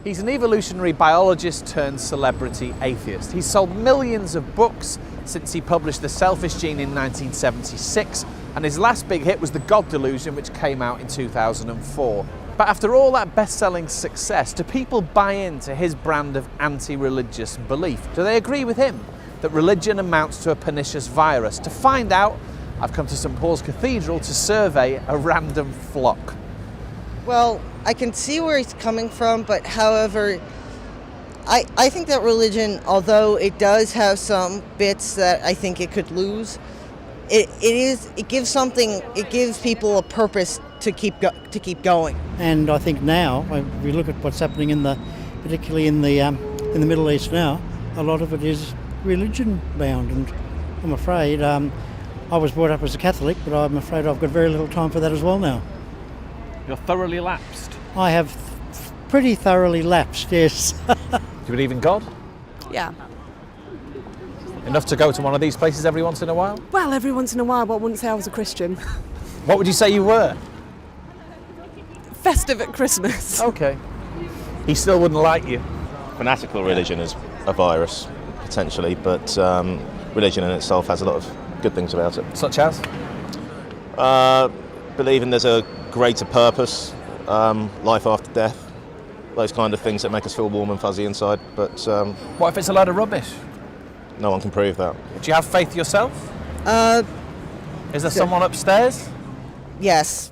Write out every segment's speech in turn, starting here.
He's an evolutionary biologist turned celebrity atheist. He's sold millions of books since he published The Selfish Gene in 1976, and his last big hit was The God Delusion, which came out in 2004. But after all that best-selling success, do people buy into his brand of anti-religious belief? Do they agree with him that religion amounts to a pernicious virus? To find out, I've come to St Paul's Cathedral to survey a random flock. Well, I can see where he's coming from, but however, I think that religion, although it does have some bits that I think it could lose, it gives people a purpose to keep going. And I think now, if we look at what's happening particularly in the Middle East now, a lot of it is religion bound, and I'm afraid I was brought up as a Catholic, but I'm afraid I've got very little time for that as well now. You're thoroughly lapsed. I have pretty thoroughly lapsed, yes. Do you believe in God? Yeah. Enough to go to one of these places every once in a while? Well, every once in a while, but I wouldn't say I was a Christian. What would you say you were? Festive at Christmas. Okay. He still wouldn't like you. Fanatical religion is a virus, potentially, but religion in itself has a lot of good things about it. Such as? Believing there's a greater purpose, life after death, those kind of things that make us feel warm and fuzzy inside. But what if it's a load of rubbish? No one can prove that. Do you have faith yourself? Is there someone upstairs? Yes.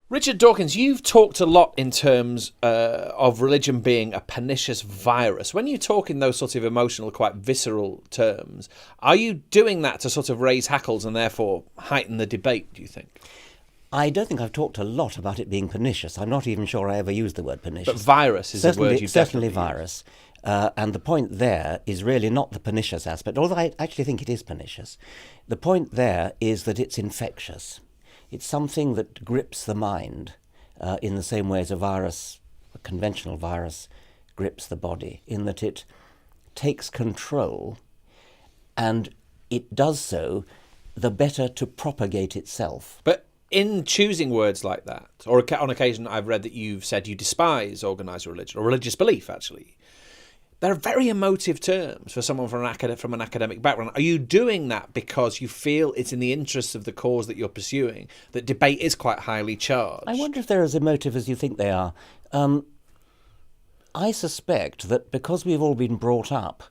Richard Dawkins, you've talked a lot in terms of religion being a pernicious virus. When you talk in those sort of emotional, quite visceral terms, are you doing that to sort of raise hackles and therefore heighten the debate, do you think? I don't think I've talked a lot about it being pernicious. I'm not even sure I ever used the word pernicious. But virus is a word you've certainly definitely virus. And the point there is really not the pernicious aspect, although I actually think it is pernicious. The point there is that it's infectious. It's something that grips the mind in the same way as a conventional virus, grips the body, in that it takes control, and it does so the better to propagate itself. But in choosing words like that, or on occasion I've read that you've said you despise organised religion, or religious belief actually, they're very emotive terms for someone from an academic background. Are you doing that because you feel it's in the interests of the cause that you're pursuing, that debate is quite highly charged? I wonder if they're as emotive as you think they are. I suspect that because we've all been brought up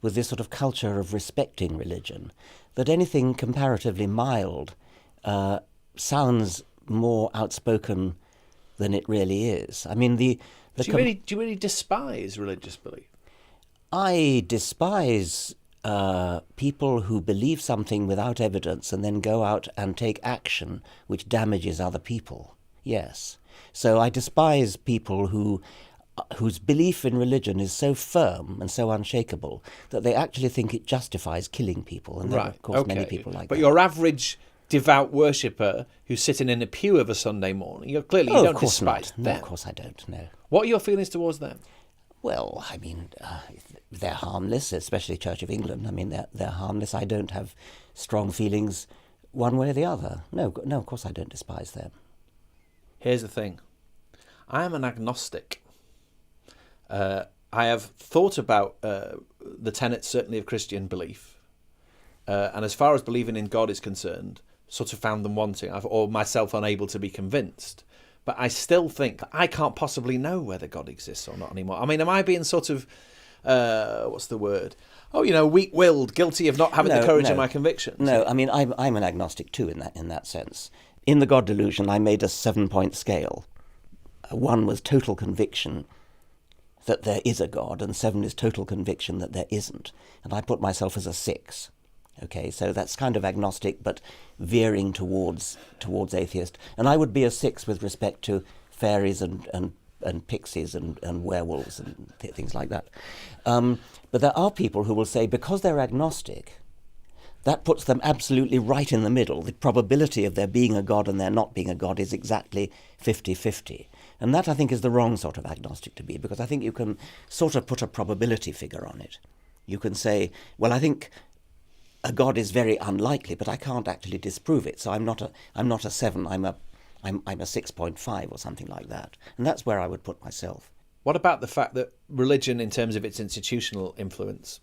with this sort of culture of respecting religion, that anything comparatively mild sounds more outspoken than it really is. I mean, do you really despise religious belief? I despise people who believe something without evidence and then go out and take action which damages other people. Yes. So I despise people whose belief in religion is so firm and so unshakable that they actually think it justifies killing people. And there are, of course, many people like that. But your average devout worshipper who's sitting in a pew of a Sunday morning, you don't despise them. No, of course I don't, no. What are your feelings towards them? Well, I mean, they're harmless, especially Church of England. I mean, they're harmless. I don't have strong feelings one way or the other. No, of course I don't despise them. Here's the thing. I am an agnostic. I have thought about the tenets, certainly, of Christian belief. And as far as believing in God is concerned, sort of found them wanting, or myself unable to be convinced. But I still think I can't possibly know whether God exists or not anymore. I mean, am I being sort of, what's the word? Weak-willed, guilty of not having the courage of my convictions? No, I mean, I'm an agnostic too in that sense. In The God Delusion, I made a 7-point scale. 1 was total conviction that there is a God, and 7 is total conviction that there isn't. And I put myself as a 6. Okay, so that's kind of agnostic, but veering towards atheist. And I would be a 6 with respect to fairies and pixies and werewolves and things like that. But there are people who will say, because they're agnostic, that puts them absolutely right in the middle. The probability of there being a God and there not being a God is exactly 50-50. And that, I think, is the wrong sort of agnostic to be, because I think you can sort of put a probability figure on it. You can say, well, I think a God is very unlikely, but I can't actually disprove it. So I'm not a 7. I'm a 6.5 or something like that. And that's where I would put myself. What about the fact that religion, in terms of its institutional influence,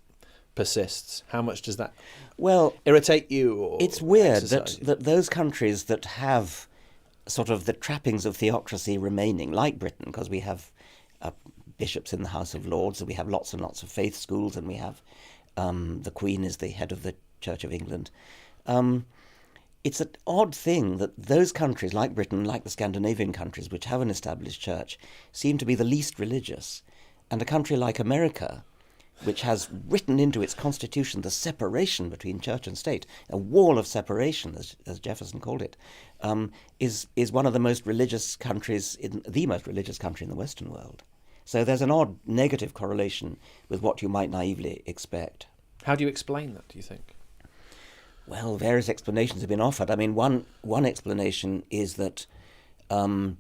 persists? How much does that irritate you? Or it's weird exercise that those countries that have sort of the trappings of theocracy remaining, like Britain, because we have bishops in the House of Lords, and we have lots and lots of faith schools, and we have the Queen is the head of the Church of England. It's an odd thing that those countries, like Britain, like the Scandinavian countries, which have an established church, seem to be the least religious. And a country like America, which has written into its constitution the separation between church and state, a wall of separation, as Jefferson called it, is one of the most religious countries, the most religious country in the Western world. So there's an odd negative correlation with what you might naively expect. How do you explain that, do you think? Well, various explanations have been offered. I mean, one explanation is that in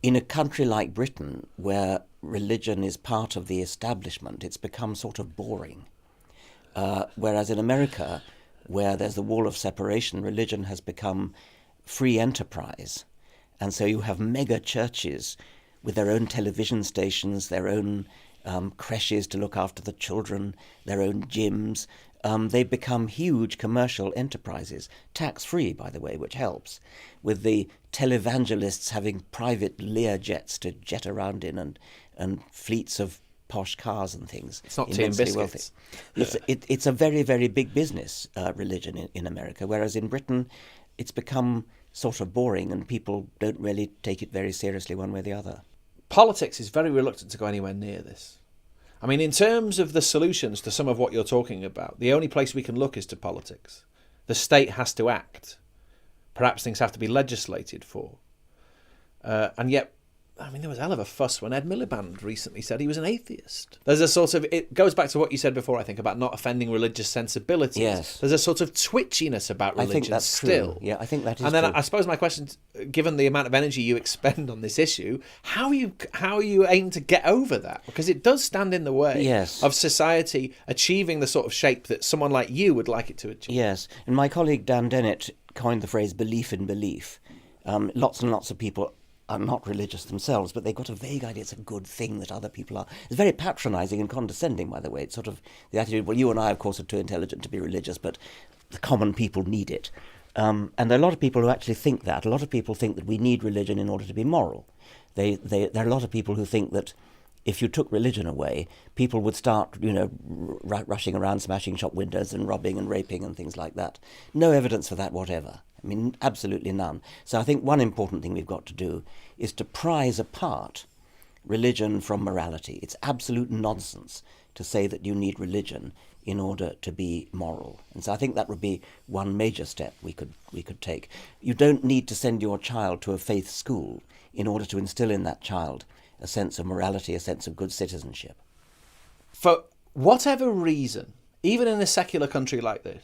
a country like Britain, where religion is part of the establishment, it's become sort of boring. Whereas in America, where there's the wall of separation, religion has become free enterprise. And so you have mega churches with their own television stations, their own creches to look after the children, their own gyms. They become huge commercial enterprises, tax-free, by the way, which helps, with the televangelists having private Lear jets to jet around in and fleets of posh cars and things. It's not tea and biscuits. It's a very, very big business, religion in America, whereas in Britain it's become sort of boring and people don't really take it very seriously one way or the other. Politics is very reluctant to go anywhere near this. I mean, in terms of the solutions to some of what you're talking about, the only place we can look is to politics. The state has to act. Perhaps things have to be legislated for. And yet, I mean, there was a hell of a fuss when Ed Miliband recently said he was an atheist. There's a sort of, it goes back to what you said before, I think, about not offending religious sensibilities. Yes. There's a sort of twitchiness about religion I think that's still. True. Yeah, I think that is And then true. I suppose my question, given the amount of energy you expend on this issue, how are you aim to get over that? Because it does stand in the way Yes. of society achieving the sort of shape that someone like you would like it to achieve. Yes, and my colleague Dan Dennett coined the phrase belief in belief. Lots and lots of people are not religious themselves, but they've got a vague idea it's a good thing that other people are. It's very patronising and condescending, by the way. It's sort of the attitude, well, you and I, of course, are too intelligent to be religious, but the common people need it. And there are a lot of people who actually think that. A lot of people think that we need religion in order to be moral. There are a lot of people who think that if you took religion away, people would start, rushing around, smashing shop windows and robbing and raping and things like that. No evidence for that whatever. I mean, absolutely none. So I think one important thing we've got to do is to prize apart religion from morality. It's absolute nonsense to say that you need religion in order to be moral. And so I think that would be one major step we could take. You don't need to send your child to a faith school in order to instill in that child a sense of morality, a sense of good citizenship. For whatever reason, even in a secular country like this,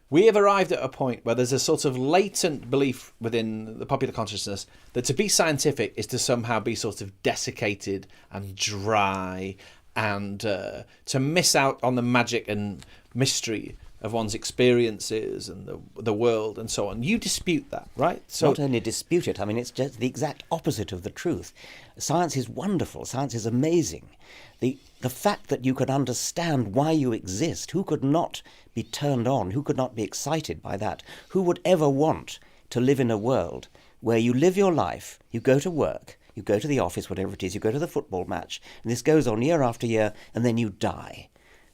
we have arrived at a point where there's a sort of latent belief within the popular consciousness that to be scientific is to somehow be sort of desiccated and dry and to miss out on the magic and mystery of one's experiences and the world and so on. You dispute that, right? So not only dispute it, I mean, it's just the exact opposite of the truth. Science is wonderful. Science is amazing. The fact that you could understand why you exist, who could not be turned on, who could not be excited by that? Who would ever want to live in a world where you live your life, you go to work, you go to the office, whatever it is, you go to the football match, and this goes on year after year, and then you die,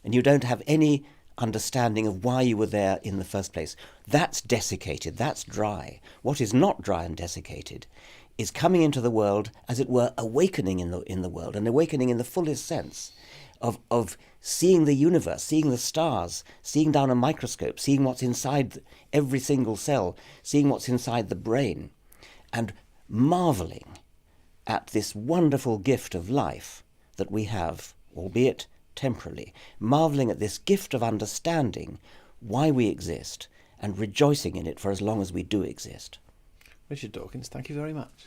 and you don't have any understanding of why you were there in the first place. That's desiccated, that's dry. What is not dry and desiccated is coming into the world, as it were, awakening in the world, and awakening in the fullest sense of seeing the universe, seeing the stars, seeing down a microscope, seeing what's inside every single cell, seeing what's inside the brain, and marvelling at this wonderful gift of life that we have, albeit temporarily, marvelling at this gift of understanding why we exist and rejoicing in it for as long as we do exist. Richard Dawkins, thank you very much.